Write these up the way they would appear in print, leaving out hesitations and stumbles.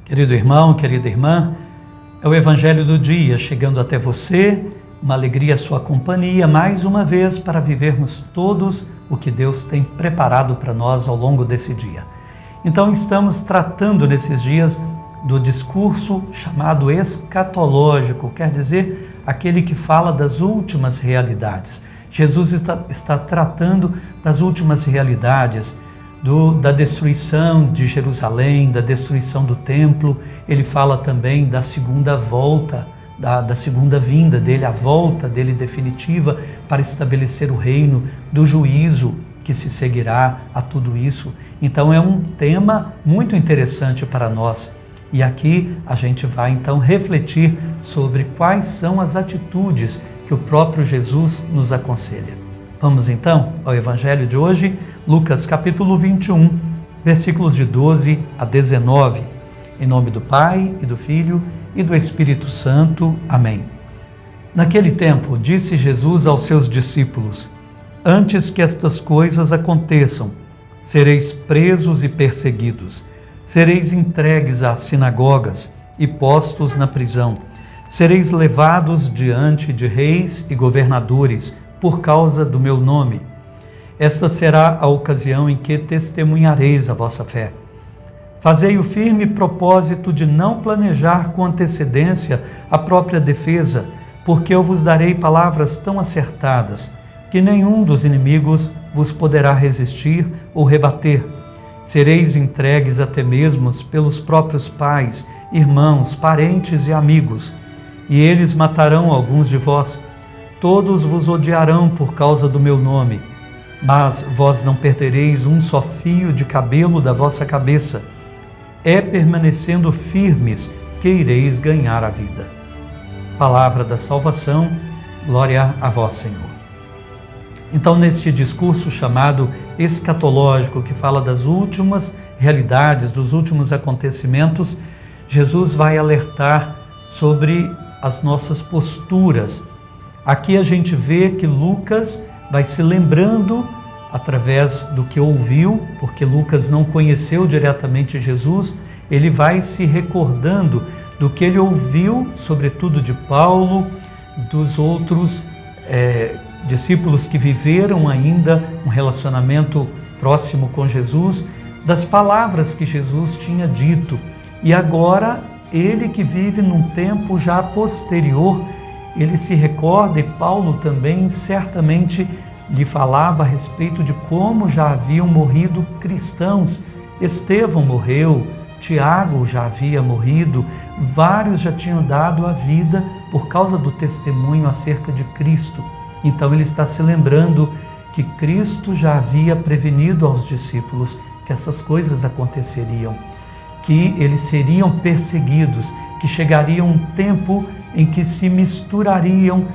Querido irmão, querida irmã, é o Evangelho do dia chegando até você, uma alegria a sua companhia, mais uma vez para vivermos todos o que Deus tem preparado para nós ao longo desse dia. Então estamos tratando nesses dias do discurso chamado escatológico, quer dizer, aquele que fala das últimas realidades. Jesus está tratando das últimas realidades, da destruição de Jerusalém, da destruição do templo. Ele fala também da segunda volta, da segunda vinda dele, a volta dele definitiva para estabelecer o reino, do juízo que se seguirá a tudo isso. Então é um tema muito interessante para nós. E aqui a gente vai então refletir sobre quais são as atitudes que o próprio Jesus nos aconselha. Vamos então ao Evangelho de hoje, Lucas capítulo 21, versículos de 12 a 19. Em nome do Pai, e do Filho, e do Espírito Santo. Amém. Naquele tempo, disse Jesus aos seus discípulos: antes que estas coisas aconteçam, sereis presos e perseguidos, sereis entregues às sinagogas e postos na prisão, sereis levados diante de reis e governadores, por causa do meu nome. Esta será a ocasião em que testemunhareis a vossa fé. Fazei o firme propósito de não planejar com antecedência a própria defesa, porque eu vos darei palavras tão acertadas, que nenhum dos inimigos vos poderá resistir ou rebater. Sereis entregues até mesmo pelos próprios pais, irmãos, parentes e amigos, e eles matarão alguns de vós. Todos vos odiarão por causa do meu nome, mas vós não perdereis um só fio de cabelo da vossa cabeça. É permanecendo firmes que ireis ganhar a vida. Palavra da salvação, glória a vós, Senhor. Então, neste discurso chamado escatológico, que fala das últimas realidades, dos últimos acontecimentos, Jesus vai alertar sobre as nossas posturas. Aqui a gente vê que Lucas vai se lembrando através do que ouviu, porque Lucas não conheceu diretamente Jesus, ele vai se recordando do que ele ouviu, sobretudo de Paulo, dos outros discípulos que viveram ainda um relacionamento próximo com Jesus, das palavras que Jesus tinha dito. E agora, ele que vive num tempo já posterior, ele se recorda, e Paulo também certamente lhe falava a respeito de como já haviam morrido cristãos. Estevão morreu, Tiago já havia morrido, vários já tinham dado a vida por causa do testemunho acerca de Cristo. Então ele está se lembrando que Cristo já havia prevenido aos discípulos que essas coisas aconteceriam, que eles seriam perseguidos, que chegaria um tempo em que se misturariam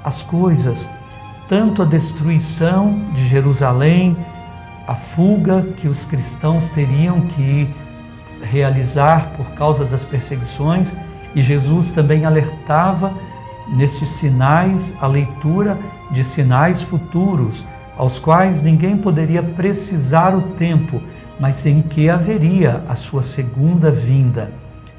as coisas, tanto a destruição de Jerusalém, a fuga que os cristãos teriam que realizar por causa das perseguições, e Jesus também alertava nesses sinais, a leitura de sinais futuros, aos quais ninguém poderia precisar o tempo, mas em que haveria a sua segunda vinda.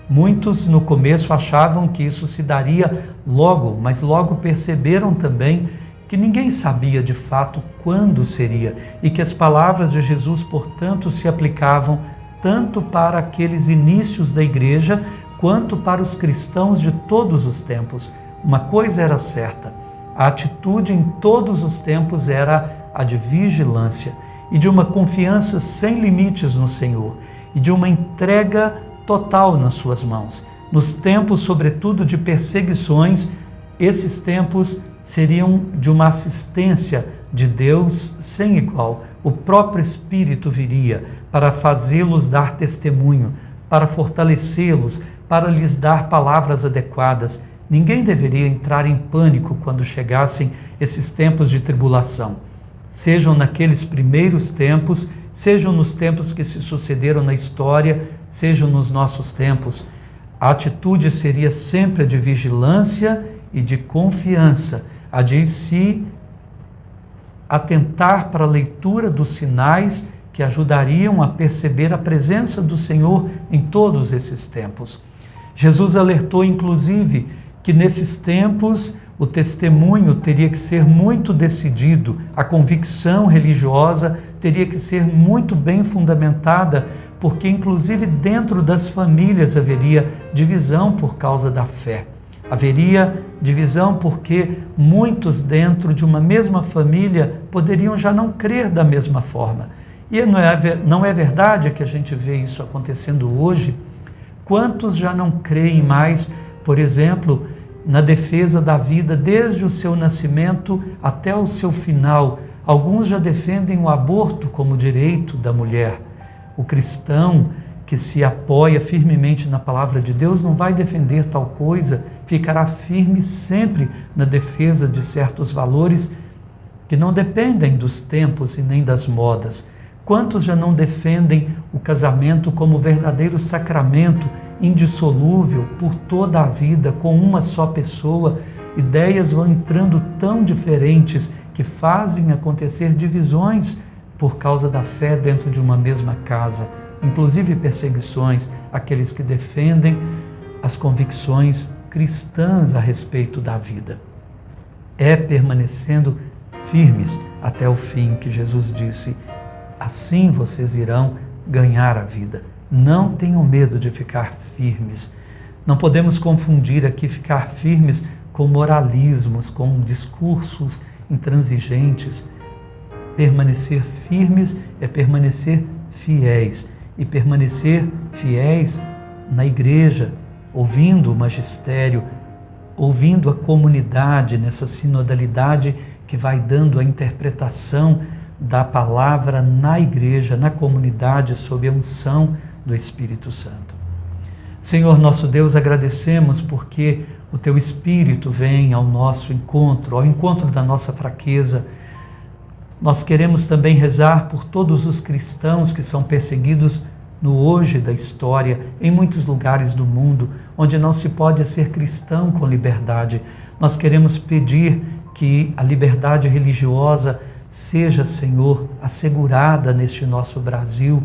Muitos no começo achavam que isso se daria logo, mas logo perceberam também que ninguém sabia de fato quando seria, e que as palavras de Jesus, portanto, se aplicavam tanto para aqueles inícios da igreja, quanto para os cristãos de todos os tempos. Uma coisa era certa: a atitude em todos os tempos era a de vigilância e de uma confiança sem limites no Senhor e de uma entrega total nas suas mãos. Nos tempos, sobretudo, de perseguições, esses tempos seriam de uma assistência de Deus sem igual. O próprio Espírito viria para fazê-los dar testemunho, para fortalecê-los, para lhes dar palavras adequadas. Ninguém deveria entrar em pânico quando chegassem esses tempos de tribulação. Sejam naqueles primeiros tempos, sejam nos tempos que se sucederam na história, sejam nos nossos tempos. A atitude seria sempre a de vigilância e de confiança, a de se atentar para a leitura dos sinais que ajudariam a perceber a presença do Senhor em todos esses tempos. Jesus alertou, inclusive, que nesses tempos o testemunho teria que ser muito decidido, a convicção religiosa teria que ser muito bem fundamentada, porque inclusive dentro das famílias haveria divisão por causa da fé. Haveria divisão porque muitos dentro de uma mesma família poderiam já não crer da mesma forma. E não é verdade que a gente vê isso acontecendo hoje? Quantos já não creem mais, por exemplo, na defesa da vida desde o seu nascimento até o seu final? Alguns já defendem o aborto como direito da mulher. O cristão que se apoia firmemente na palavra de Deus não vai defender tal coisa, ficará firme sempre na defesa de certos valores que não dependem dos tempos e nem das modas. Quantos já não defendem o casamento como verdadeiro sacramento indissolúvel por toda a vida, com uma só pessoa? Ideias vão entrando tão diferentes que fazem acontecer divisões por causa da fé dentro de uma mesma casa, inclusive perseguições àqueles que defendem as convicções cristãs a respeito da vida. É permanecendo firmes até o fim que Jesus disse: assim vocês irão ganhar a vida. Não tenham medo de ficar firmes. Não podemos confundir aqui ficar firmes com moralismos, com discursos intransigentes. Permanecer firmes é permanecer fiéis. E permanecer fiéis na igreja, ouvindo o magistério, ouvindo a comunidade, nessa sinodalidade que vai dando a interpretação da palavra na igreja, na comunidade, sob a unção do Espírito Santo. Senhor nosso Deus, agradecemos porque o Teu Espírito vem ao nosso encontro, ao encontro da nossa fraqueza. Nós queremos também rezar por todos os cristãos que são perseguidos no hoje da história, em muitos lugares do mundo, onde não se pode ser cristão com liberdade. Nós queremos pedir que a liberdade religiosa seja, Senhor, assegurada neste nosso Brasil,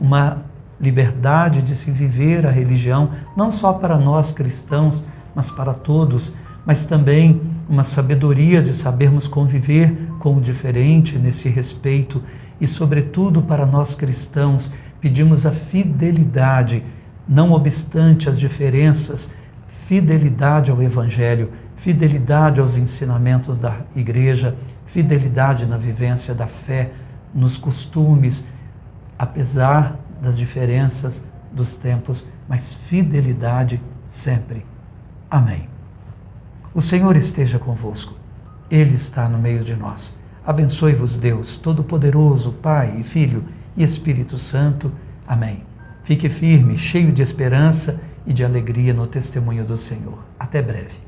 uma liberdade de se viver a religião, não só para nós cristãos, mas para todos, mas também uma sabedoria de sabermos conviver com o diferente nesse respeito e, sobretudo, para nós cristãos, pedimos a fidelidade, não obstante as diferenças, fidelidade ao Evangelho, fidelidade aos ensinamentos da Igreja, fidelidade na vivência da fé, nos costumes, apesar das diferenças dos tempos, mas fidelidade sempre. Amém. O Senhor esteja convosco. Ele está no meio de nós. Abençoe-vos Deus Todo-Poderoso, Pai e Filho e Espírito Santo. Amém. Fique firme, cheio de esperança e de alegria no testemunho do Senhor. Até breve.